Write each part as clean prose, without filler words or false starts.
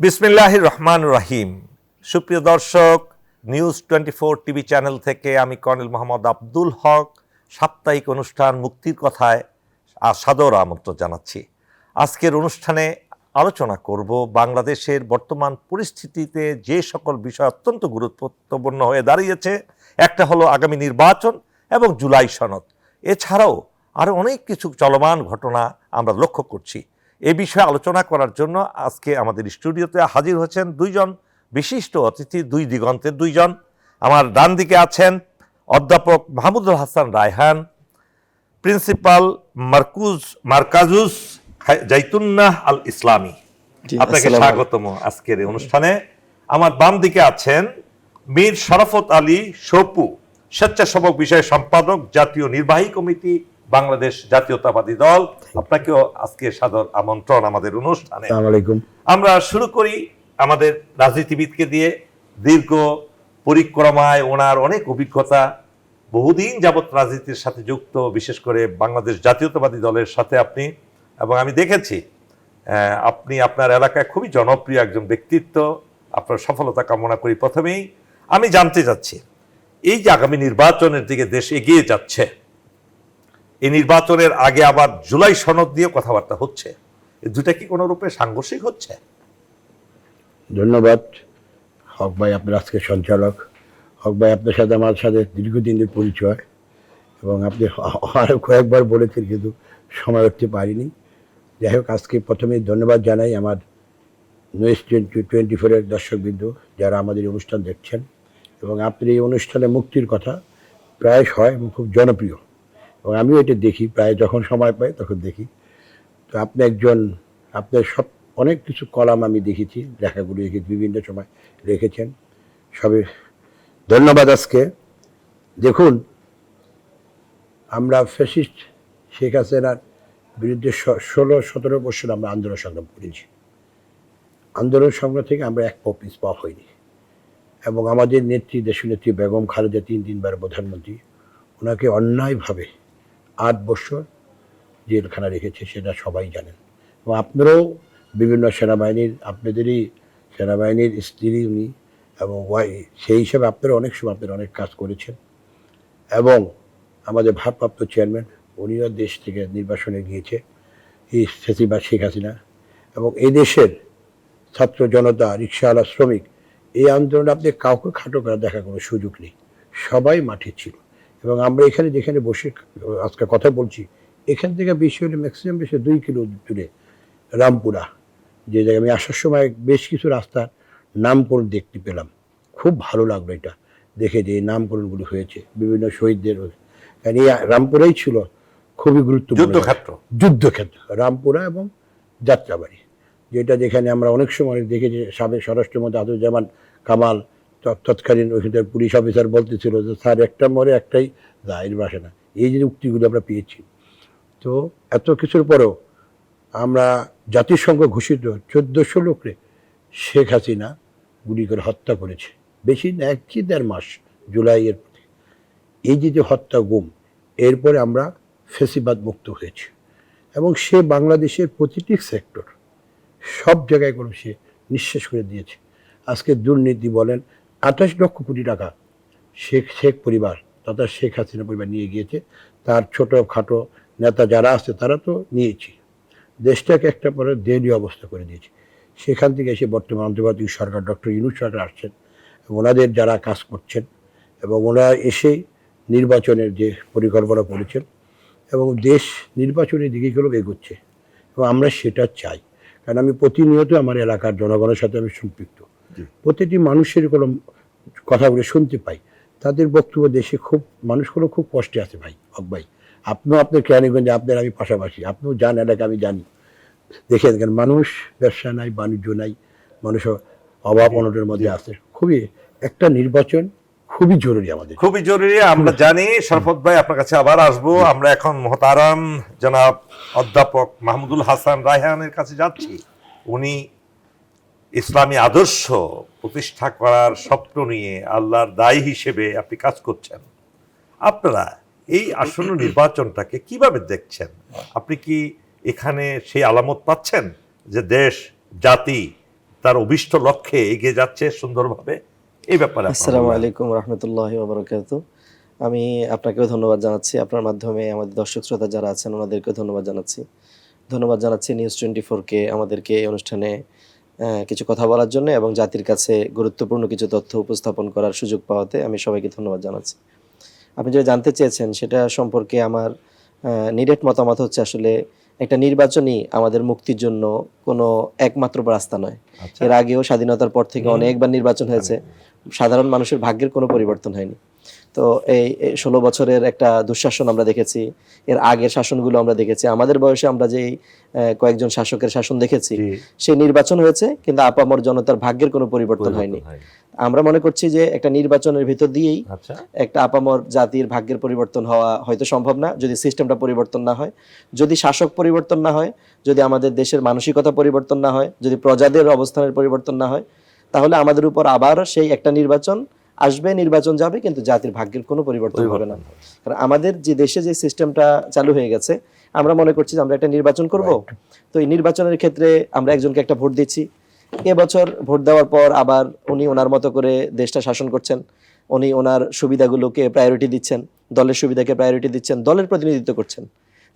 বিসমিল্লাহির রহমানির রহিম। সুপ্রিয় দর্শক, নিউজ 24 টিভি চ্যানেল থেকে আমি কর্নেল মোহাম্মদ আব্দুল হক সাপ্তাহিক অনুষ্ঠান মুক্তির কথায় সাদর আমন্ত্রণ জানাচ্ছি। আজকের অনুষ্ঠানে আলোচনা করব বাংলাদেশের বর্তমান পরিস্থিতিতে যে সকল বিষয় অত্যন্ত গুরুত্বপূর্ণ হয়ে দাঁড়িয়েছে। একটা হলো আগামী নির্বাচন এবং জুলাই সনদ, এছাড়াও আরও অনেক কিছু চলমান ঘটনা আমরা লক্ষ্য করছি। এ বিষয়ে আলোচনা করার জন্য আজকে আমাদের স্টুডিওতে হাজির হয়েছেন দুইজন বিশিষ্ট অতিথি, দুই দিগন্তের দুইজন। আমার ডান দিকে আছেন অধ্যাপক মাহমুদুল হাসান রায়হান, প্রিন্সিপাল মার্কাজুস জাইতুন্নাহ আল ইসলামী। আপনাকে স্বাগতম আজকের এই অনুষ্ঠানে। আমার বাম দিকে আছেন মীর শরাফত আলী সপু, স্বেচ্ছাসেবক বিষয় সম্পাদক, জাতীয় নির্বাহী কমিটি, বাংলাদেশ জাতীয়তাবাদী দল। আপনাকেও আজকে সাদর আমন্ত্রণ আমাদের অনুষ্ঠানে। আসসালামু আলাইকুম। আমরা শুরু করি আমাদের রাজনীতিবিদকে দিয়ে। দীর্ঘ পরিক্রমায় ওনার অনেক অভিজ্ঞতা, বহুদিন যাবৎ রাজনীতির সাথে যুক্ত, বিশেষ করে বাংলাদেশ জাতীয়তাবাদী দলের সাথে আপনি, এবং আমি দেখেছি আপনি আপনার এলাকায় খুবই জনপ্রিয় একজন ব্যক্তিত্ব। আপনার সফলতা কামনা করি। প্রথমেই আমি জানতে চাচ্ছি, এই যে আগামী নির্বাচনের দিকে দেশ এগিয়ে যাচ্ছে, এই নির্বাচনের আগে আবার জুলাই সনদ দিয়ে কথাবার্তা হচ্ছে, এই দুটা কি কোনো রূপে সাংঘর্ষিক হচ্ছে? ধন্যবাদ হক ভাই, আপনার আজকে সঞ্চালক। হক ভাই, আপনার সাথে আমার সাথে দীর্ঘদিনের পরিচয়, এবং আপনি আরও কয়েকবার বলেছেন কিন্তু সময় উঠতে পারিনি। যাই হোক, আজকে প্রথমেই ধন্যবাদ জানাই আমার নিউজ 24-এর দর্শকবৃন্দ যারা আমাদের অনুষ্ঠান দেখছেন, এবং আপনার এই অনুষ্ঠানে মুক্তির কথা প্রায় হয় এবং খুব জনপ্রিয়, এবং আমিও এটা দেখি প্রায়, যখন সময় পাই তখন দেখি। তো আপনি একজন, আপনার সব অনেক কিছু কলাম আমি দেখেছি, লেখাগুলো দেখেছি, বিভিন্ন সময় রেখেছেন, সবে ধন্যবাদ। আজকে দেখুন, আমরা ফ্যাসিস্ট শেখ হাসিনার বিরুদ্ধে 16-17 বছর আমরা আন্দোলন সংগ্রাম করেছি। আন্দোলন সংগ্রাম থেকে আমরা এক পিস পা হয়নি, এবং আমাদের নেত্রী, দেশনেত্রী বেগম খালেদা 3 প্রধানমন্ত্রী, ওনাকে অন্যায়ভাবে 8 বছর জেলখানা রেখেছে, সেটা সবাই জানেন। এবং আপনারাও বিভিন্ন সেনাবাহিনীর, আপনাদেরই সেনাবাহিনীর স্ত্রী উনি, এবং সেই হিসাবে আপনারা অনেক সময় আপনারা অনেক কাজ করেছেন। এবং আমাদের ভারপ্রাপ্ত চেয়ারম্যান, উনিও দেশ থেকে নির্বাসনে গিয়েছে, এই ফ্যাসিবাদ শেখ হাসিনা। এবং এই দেশের ছাত্র জনতা, রিক্সাওয়ালা, শ্রমিক, এই আন্দোলনে আপনি কাউকে খাটো করা দেখা কোনো সুযোগ নেই, সবাই মাঠে ছিল। এবং আমরা এখানে যেখানে বসে আজকে কথা বলছি, এখান থেকে বেশি হলে ম্যাক্সিমাম বেশি 2 কিলো দূরে রামপুরা, যে জায়গায় আমি আসার সময় বেশ কিছু রাস্তার নামকরণ দেখতে পেলাম। খুব ভালো লাগলো এটা দেখে, যে এই নামকরণগুলো হয়েছে বিভিন্ন শহীদদের। কারণ এই রামপুরাই ছিল খুবই গুরুত্বপূর্ণ যুদ্ধক্ষেত্র, রামপুরা এবং যাত্রাবাড়ি, যেখানে আমরা অনেক সময় দেখেছি সাবেক স্বরাষ্ট্রমন্ত্রী আসাদুজ্জামান কামাল তৎকালীন ওইখানকার পুলিশ অফিসার বলতেছিল যে স্যার, একটা মরে একটাই যায় বাসে না। এই যে উক্তিগুলো আমরা পেয়েছি। তো এত কিছুর পরেও আমরা জাতিসংঘ ঘোষিত 1400 লোকরে শেখ হাসিনা গুলি করে হত্যা করেছে, বেশি না, 1-1.5 মাস, জুলাইয়ের প্রতি। এই যে হত্যা, গুম, এরপরে আমরা ফ্যাসিবাদ মুক্ত হয়েছি, এবং সে বাংলাদেশের প্রতিটি সেক্টর, সব জায়গায় করে সে নিঃশেষ করে দিয়েছে। আজকে দুর্নীতি বলেন, 28 লক্ষ কোটি টাকা শেখ পরিবার তথা শেখ হাসিনা পরিবার নিয়ে গিয়েছে। তার ছোটোখাটো নেতা যারা আছে তারা তো নিয়েছি, দেশটাকে একটা পরে দেলীয় অবস্থা করে দিয়েছে। সেখান থেকে এসে বর্তমান অন্তর্বর্তী সরকার, ডক্টর ইউনূস সরকার আসছেন, ওনাদের যারা কাজ করছেন, এবং ওনারা এসে নির্বাচনের যে পরিকল্পনা করেছেন, এবং দেশ নির্বাচনের দিকে গেলেও এগোচ্ছে, এবং আমরা সেটা চাই। কারণ আমি প্রতিনিয়ত আমার এলাকার জনগণের সাথে আমি সম্পৃক্ত, প্রতিটি মানুষের কোনো কথাগুলো শুনতে পাই, তাদের বক্তব্য দেশে খুব মানুষগুলো খুব কষ্টে আছে ভাই। হক ভাই, আপনিও আপনার কেরানীগঞ্জে, আপনার আমি পাশাপাশি, আপনিও জান এলাকা, আমি জানি, দেখে দেখেন মানুষ ব্যবসা নাই, বাণিজ্য নাই, মানুষ অভাব অনটনের মধ্যে আছে। খুবই একটা নির্বাচন খুবই জরুরি, আমাদের খুবই জরুরি, আমরা জানি। শরাফত ভাই, আপনার কাছে আবার আসবো। আমরা এখন মোহতারাম জনাব অধ্যাপক মাহমুদুল হাসান রায়হানের কাছে যাচ্ছি। উনি ইসলামী আদর্শ প্রতিষ্ঠা করার স্বপ্ন নিয়ে আল্লাহর দায়ী হিসেবে আপনি কাজ করছেন। আপনারা এই আসন্ন নির্বাচনটাকে কিভাবে দেখছেন? আপনি কি এখানে সেই আলামত পাচ্ছেন যে দেশ, জাতি তার অভিষ্ট লক্ষ্যে এগিয়ে যাচ্ছে সুন্দরভাবে, এই ব্যাপারে আপনার আসসালামু বলবেন। আলাইকুম রহমতুল্লাহি ওয়া বারাকাতুহু। আমি আপনাকেও ধন্যবাদ জানাচ্ছি, আপনার মাধ্যমে আমাদের দর্শক শ্রোতা যারা আছেন ওনাদেরকেও ধন্যবাদ জানাচ্ছি। ধন্যবাদ জানাচ্ছি নিউজ 24-কে আমাদেরকে এই অনুষ্ঠানে কিছু কথা বলার জন্য এবং জাতির কাছে গুরুত্বপূর্ণ কিছু তথ্য উপস্থাপন করার সুযোগ পাওয়াতে আমি সবাইকে ধন্যবাদ জানাচ্ছি। আপনি যেটা জানতে চেয়েছেন সেটা সম্পর্কে আমার নিরেট মতামত হচ্ছে, আসলে একটা নির্বাচনই আমাদের মুক্তির জন্য কোনো একমাত্র রাস্তা নয়। আচ্ছা। এর আগেও স্বাধীনতার পর থেকে অনেকবার নির্বাচন হয়েছে, সাধারণ মানুষের ভাগ্যের কোনো পরিবর্তন হয়নি। তো এই 16 বছরের একটা দুঃশাসন আমরা দেখেছি, এর আগের শাসনগুলো আমরা দেখেছি, আমাদের বয়সে আমরা যেই কয়েকজন শাসকের শাসন দেখেছি, জি। সেই নির্বাচন হয়েছে কিন্তু আপামর জনতার ভাগ্যের কোনো পরিবর্তন হয়নি। আমরা মনে করছি যে একটা নির্বাচনের ভিতর দিয়েই আচ্ছা। একটা আপামর জাতির ভাগ্যের পরিবর্তন হওয়া হয়তো সম্ভব না, যদি সিস্টেমটা পরিবর্তন না হয়, যদি শাসক পরিবর্তন না হয়, যদি আমাদের দেশের মানসিকতা পরিবর্তন না হয়, যদি প্রজাদের অবস্থানের পরিবর্তন না হয়, তাহলে আমাদের উপর আবার সেই একটা নির্বাচন আসবে, নির্বাচন যাবে, কিন্তু জাতির ভাগ্যের কোনো পরিবর্তন হবে না। কারণ আমাদের যে দেশে যে সিস্টেমটা চালু হয়ে গেছে, আমরা মনে করছি যে আমরা একটা নির্বাচন করব, তো এই নির্বাচনের ক্ষেত্রে আমরা একজনকে একটা ভোট দিচ্ছি, এবছর ভোট দেওয়ার পর আবার উনি ওনার মতো করে দেশটা শাসন করছেন, উনি ওনার সুবিধাগুলোকে প্রায়োরিটি দিচ্ছেন, দলের সুবিধাকে প্রায়োরিটি দিচ্ছেন, দলের প্রতিনিধিত্ব করছেন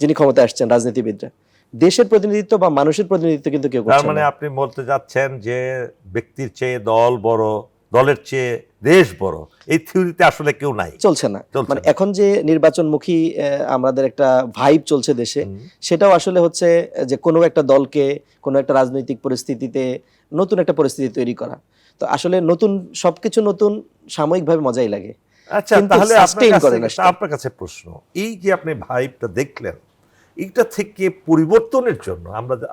যিনি ক্ষমতায় আসছেন রাজনীতিবিদরা। দেশের প্রতিনিধিত্ব বা মানুষের প্রতিনিধিত্ব কিন্তু কেউ তার করছেন মানে না। আপনি বলতে যাচ্ছেন যে ব্যক্তির চেয়ে দল বড়, দলের চেয়ে দেশ বড়, এই থিওরিতে আসলে কেউ নাই, চলছে না। চলছে মানে না। এখন যে নির্বাচনমুখী আমাদের একটা ভাইব চলছে দেশে, সেটাও আসলে হচ্ছে যে কোনো একটা দলকে কোনো একটা রাজনৈতিক পরিস্থিতিতে নতুন একটা পরিস্থিতি তৈরি করা। তো আসলে নতুন সবকিছু নতুন সাময়িকভাবে মজাই লাগে। আচ্ছা, কিন্তু তাহলে sustain করে না সেটা। আপনার কাছে প্রশ্ন, এই যে আপনি ভাইবটা দেখলেন, এইটা থেকে পরিবর্তনের জন্য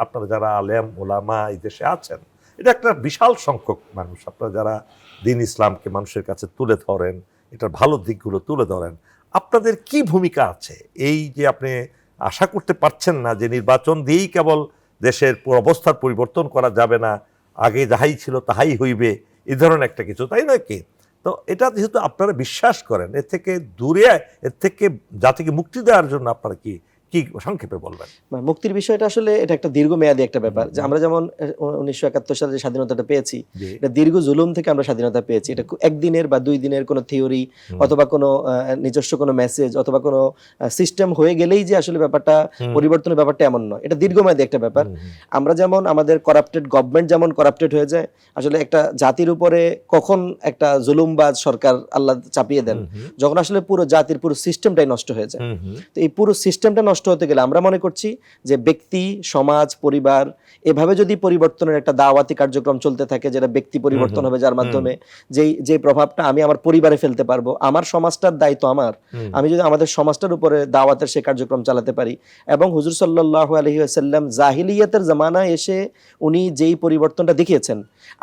আপনারা যারা আলেম ওলামা এই দেশে আছেন, এটা একটা বিশাল সংখ্যক মানুষ, আপনারা যারা দ্বীন ইসলামকে মানুষের কাছে তুলে ধরেন, এটার ভালো দিকগুলো তুলে ধরেন, আপনাদের কি ভূমিকা আছে? এই যে আপনি আশা করতে পারছেন না যে নির্বাচন দিয়েই কেবল দেশের অবস্থার পরিবর্তন করা যাবে না, আগে যাহাই ছিল তাহাই হইবে, এই ধরনের একটা কিছু, তাই নয় কি? তো এটা যেহেতু আপনারা বিশ্বাস করেন, এর থেকে দূরে, এর থেকে জাতিকে মুক্তি দেওয়ার জন্য আপনারা কি কি সংক্ষেপে বলবেন? মানে মুক্তির বিষয়টা আসলে এটা একটা দীর্ঘমেয়াদী একটা ব্যাপার। যে আমরা যেমন 1971 সালে যে স্বাধীনতাটা পেয়েছি, জি। এটা দীর্ঘ জুলুম থেকে আমরা স্বাধীনতা পেয়েছি। এটা একদিনের বা 2 দিনের কোনো থিওরি অথবা কোনো নিজস্ব কোনো মেসেজ অথবা কোনো সিস্টেম হয়ে গেলেই যে আসলে ব্যাপারটা পরিবর্তনের ব্যাপারটা এমন নয়, এটা দীর্ঘমেয়াদী একটা ব্যাপার। আমরা যেমন আমাদের করাপ্টেড গভর্নমেন্ট যেমন করাপ্টেড হয়ে যায়, আসলে একটা জাতির উপরে কখন একটা জুলুমবাজ সরকার আল্লাহ চাপিয়ে দেন, যখন আসলে পুরো জাতির পুরো সিস্টেমটাই নষ্ট হয়ে যায়। তো এই পুরো সিস্টেমটা নষ্ট হতে গেলে আমরা মনে করছি যে ব্যক্তি, সমাজ, পরিবার, এভাবে যদি পরিবর্তনের একটা দাওয়াতি কার্যক্রম চলতে থাকে, যেটা ব্যক্তি পরিবর্তন হবে, যার মাধ্যমে যে প্রভাবটা আমি আমার পরিবারে ফেলতে পারবো, আমার সমাজটার দায়িত্ব আমার, আমি যদি আমাদের সমাজটার উপরে দাওয়াতের সে কার্যক্রম চালাতে পারি। এবং হুজুর সাল্লাল্লাহু আলাইহি ওয়াসাল্লাম জাহিলিয়াতের জামানায় এসে উনি যেই পরিবর্তনটা দেখিয়েছেন,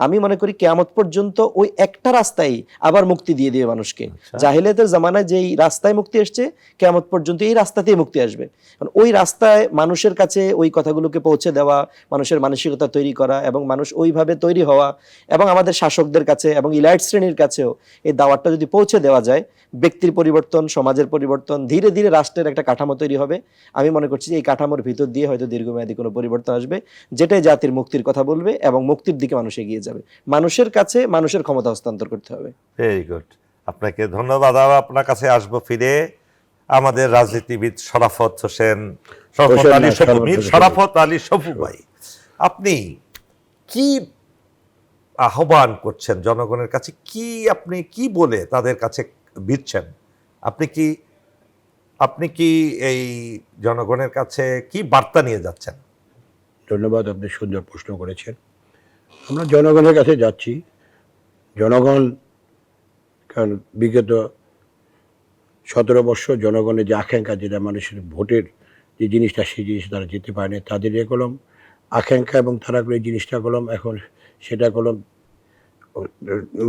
আমি মনে করি কিয়ামত পর্যন্ত ওই একটা রাস্তাই আবার মুক্তি দিয়ে দিবে মানুষকে। জাহিলিয়াতের জামানায় যেই রাস্তায় মুক্তি এসছে, কিয়ামত পর্যন্ত এই রাস্তাতেই মুক্তি আসবে। কারণ ওই রাস্তায় মানুষের কাছে ওই কথাগুলোকে পৌঁছে দেওয়া, মানুষের মানসিকতা তৈরি করা এবং মানুষ ওইভাবে তৈরি হওয়া, এবং আমাদের শাসকদের কাছে এবং ইলাইট শ্রেণীর কাছেও এই দাওয়াতটা যদি পৌঁছে দেওয়া যায়, ব্যক্তির পরিবর্তন, সমাজের পরিবর্তন, ধীরে ধীরে রাষ্ট্রের একটা কাঠামো তৈরি হবে। আমি মনে করছি যে এই কাঠামোর ভিতর দিয়ে হয়তো দীর্ঘমেয়াদী কোনো পরিবর্তন আসবে, যেটাই জাতির মুক্তির কথা বলবে এবং মুক্তির দিকে মানুষ এগিয়ে যাবে। মানুষের কাছে মানুষের ক্ষমতা হস্তান্তর করতে হবে। ভেরি গুড, আপনাকে ধন্যবাদ। আর আপনার কাছে আসবো ফিরে আমাদের রাজনীতিবিদ শরাফত হোসেন, শরাফত আলী সফু ভাই, আপনি কি আহ্বান করছেন জনগণের কাছে, আপনি কি বলে তাদের কাছে ভিড়ছেন? আপনি কি এই জনগণের কাছে কি বার্তা নিয়ে যাচ্ছেন? ধন্যবাদ, আপনি সুন্দর প্রশ্ন করেছেন। আমরা জনগণের কাছে যাচ্ছি। জনগণ, কারণ বিগত 17 বছর জনগণের যে আকাঙ্ক্ষা, যেটা মানুষের ভোটের যে জিনিসটা, সেই জিনিস তারা যেতে পারেনি, তাদের এ কলম আকাঙ্ক্ষা এবং তারা এই জিনিসটা কলম এখন সেটা কলম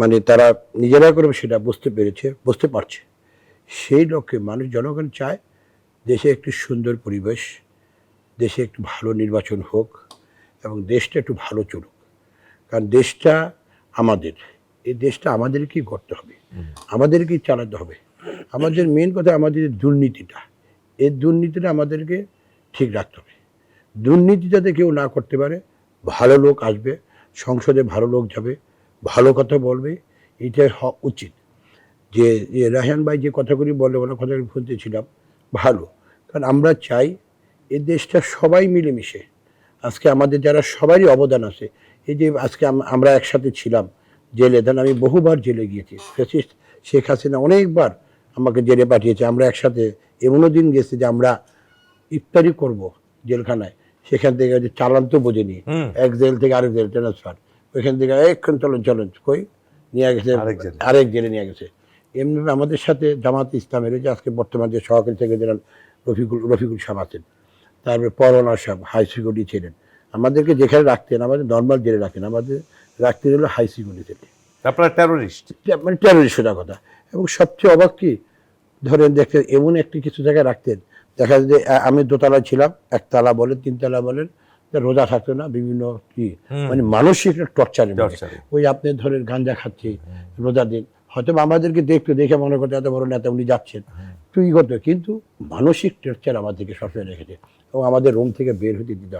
মানে তারা নিজেরা করে সেটা বুঝতে পারছে। সেই লক্ষ্যে মানুষ, জনগণ চায় দেশে একটি সুন্দর পরিবেশ, দেশে একটু ভালো নির্বাচন হোক এবং দেশটা একটু ভালো চলুক। কারণ দেশটা আমাদের, এই দেশটা আমাদেরকেই করতে হবে, আমাদেরকেই চালাতে হবে। আমাদের মেন কথা আমাদের দুর্নীতিটা, এই দুর্নীতিটা আমাদেরকে ঠিক রাখতে হবে। দুর্নীতি যাতে কেউ না করতে পারে, ভালো লোক আসবে, সংসদে ভালো লোক যাবে, ভালো কথা বলবে, এটাই হওয়া উচিত। যে রায়হান ভাই যে কথাগুলি বললে ওনার কথাগুলি শুনতেছিলাম, ভালো। কারণ আমরা চাই এই দেশটা সবাই মিলেমিশে, আজকে আমাদের যারা সবারই অবদান আছে, এই যে আজকে আমরা একসাথে ছিলাম জেলে, ধরেন আমি বহুবার জেলে গিয়েছি, ফ্যাসিস্ট শেখ হাসিনা অনেকবার আমাকে জেলে পাঠিয়েছে, আমরা একসাথে এমনও দিন গেছি যে আমরা ইফতারি করব জেলখানায়, সেখান থেকে যে চালান তো বোঝেনি, এক জেল থেকে আরেক জেল ট্রান্সফার, ওইখান থেকে এক্ষণ চলেন কই নিয়ে গেছে আরেক জেলে নিয়ে গেছে। এমনি আমাদের সাথে জামাত ইসলামের যে আজকে বর্তমান যে সহকারী সেক্রেটারি রফিকুল সাহেব আছেন, তারপরে পরোয়ানা সাহেব হাই সিকিউরিটি ছিলেন, আমাদেরকে যেখানে রাখতেন আমাদের নর্মাল জেলে রাখেন, আমাদের রাখতে হলো হাই সিকিউরিটিতে, আপনারা টেরোরিস্ট, মানে টেরোরিস্টের কথা। এবং সবচেয়ে অবাক কি, ধরেন দেখতে এমন একটি কিছু জায়গায় রাখতেন, দেখা যায় যে আমি দোতলায় ছিলাম, একতলা বলেন তিনতলা বলেন, রোজা থাকতো না, বিভিন্ন কি মানে মানসিক টর্চারের, ওই আপনি ধরেন গাঞ্জা খাচ্ছে রোজার দিন, হয়তো আমাদেরকে দেখতো, দেখে মনে করতে এত বড় নেতা উনি যাচ্ছেন তুই করতো, কিন্তু মানসিক টর্চার আমাদেরকে সবসময় রেখেছে এবং আমাদের রুম থেকে বের হতে দিত,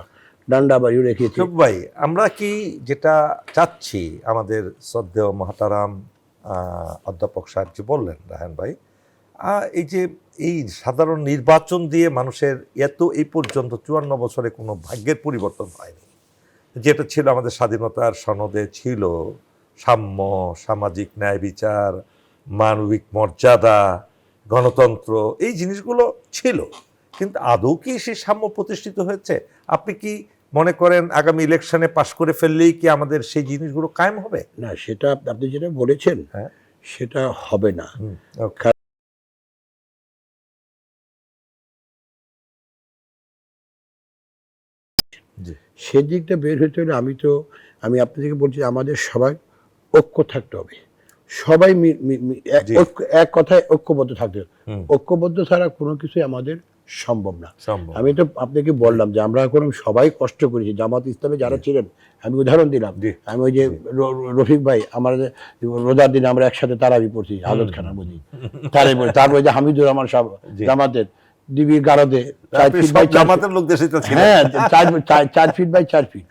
ডান্ডা বাড়িও রেখেছে। ভাই আমরা কি যেটা চাচ্ছি, আমাদের শ্রদ্ধেয় মহাতারাম অধ্যাপক সাহেব যে বললেন রায়হান ভাই, এই যে এই সাধারণ নির্বাচন দিয়ে মানুষের এই পর্যন্ত 54 বছরে কোনো ভাগ্যের পরিবর্তন হয়নি, যেটা ছিল আমাদের স্বাধীনতার সনদে ছিল সাম্য, সামাজিক ন্যায় বিচার, মানবিক মর্যাদা, গণতন্ত্র, এই জিনিসগুলো ছিল, কিন্তু আদৌ কি সেই সাম্য প্রতিষ্ঠিত হয়েছে? আপনি কি মনে করেন আগামী ইলেকশনে পাশ করে ফেললেই কি আমাদের সেই জিনিসগুলো কায়েম হবে? না, সেটা আপনি যেটা বলেছেন সেটা হবে না। সেদিকটা বের হতে হলে আমি আপনাদেরকে বলছি, আমাদের সবাই ঐক্য থাকতে হবে, সবাই এক কথায় ঐক্যবদ্ধ থাকতে হবে, ঐক্যবদ্ধ ছাড়া কোনো কিছুই আমাদের সম্ভব না। আমি তো আপনাকে বললাম যে আমরা এখন সবাই কষ্ট করেছি, জামাত ইসলামে যারা ছিলেন, আমি উদাহরণ দিলাম, আমি ওই যে রফিক ভাই আমার রোজার দিন আমরা একসাথে তারাবি পড়ছি হাজত খানা বুঝি তারাই বলি, তারপরে যে হামিদুর রহমান সাহেব জামাতের ডিবির গারদে 4 ফিট বাই 4 ফিট,